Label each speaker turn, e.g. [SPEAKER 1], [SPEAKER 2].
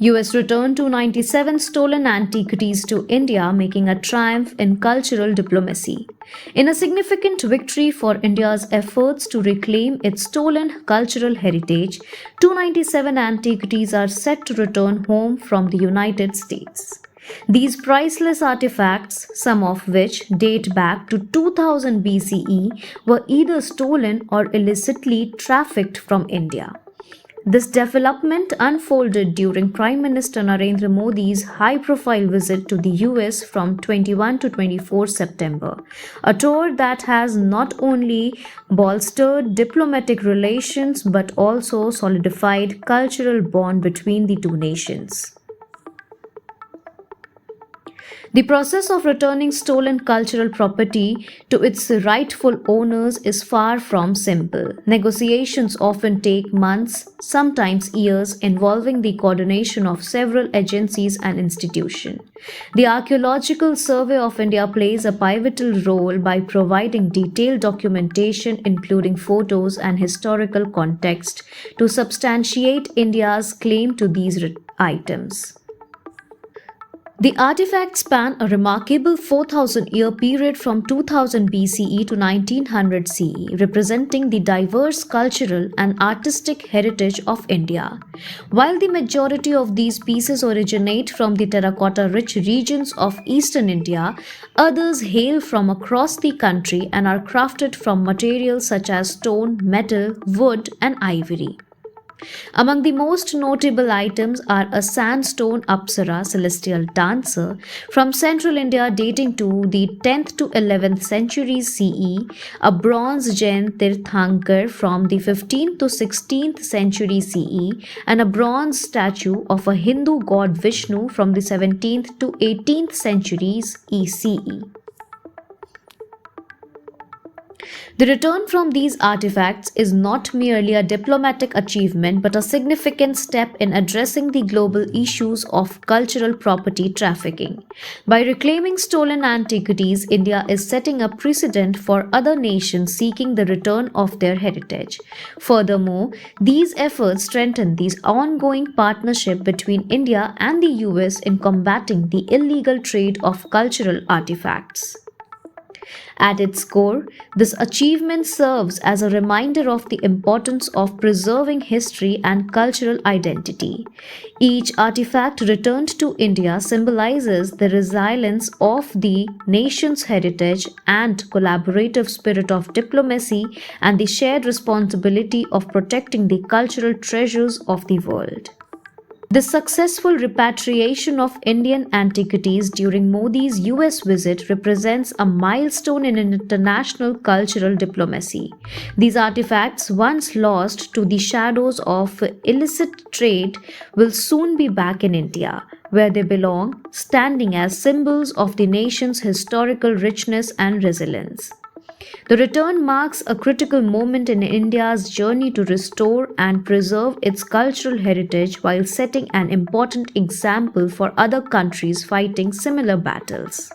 [SPEAKER 1] US returned 297 stolen antiquities to India, making a triumph in cultural diplomacy. In a significant victory for India's efforts to reclaim its stolen cultural heritage, 297 antiquities are set to return home from the United States. These priceless artifacts, some of which date back to 2000 BCE, were either stolen or illicitly trafficked from India. This development unfolded during Prime Minister Narendra Modi's high-profile visit to the US from 21 to 24 September, a tour that has not only bolstered diplomatic relations but also solidified cultural bond between the two nations. The process of returning stolen cultural property to its rightful owners is far from simple. Negotiations often take months, sometimes years, involving the coordination of several agencies and institutions. The Archaeological Survey of India plays a pivotal role by providing detailed documentation, including photos and historical context, to substantiate India's claim to these items. The artifacts span a remarkable 4,000-year period from 2000 BCE to 1900 CE, representing the diverse cultural and artistic heritage of India. While the majority of these pieces originate from the terracotta-rich regions of eastern India, others hail from across the country and are crafted from materials such as stone, metal, wood, and ivory. Among the most notable items are a sandstone Apsara celestial dancer from central India dating to the 10th to 11th centuries CE, a bronze Jain Tirthankar from the 15th to 16th century CE, and a bronze statue of a Hindu god Vishnu from the 17th to 18th centuries ECE. The return from these artifacts is not merely a diplomatic achievement but a significant step in addressing the global issues of cultural property trafficking. By reclaiming stolen antiquities, India is setting a precedent for other nations seeking the return of their heritage. Furthermore, these efforts strengthen the ongoing partnership between India and the US in combating the illegal trade of cultural artifacts. At its core, this achievement serves as a reminder of the importance of preserving history and cultural identity. Each artifact returned to India symbolizes the resilience of the nation's heritage and collaborative spirit of diplomacy and the shared responsibility of protecting the cultural treasures of the world. The successful repatriation of Indian antiquities during Modi's US visit represents a milestone in international cultural diplomacy. These artifacts, once lost to the shadows of illicit trade, will soon be back in India, where they belong, standing as symbols of the nation's historical richness and resilience. The return marks a critical moment in India's journey to restore and preserve its cultural heritage while setting an important example for other countries fighting similar battles.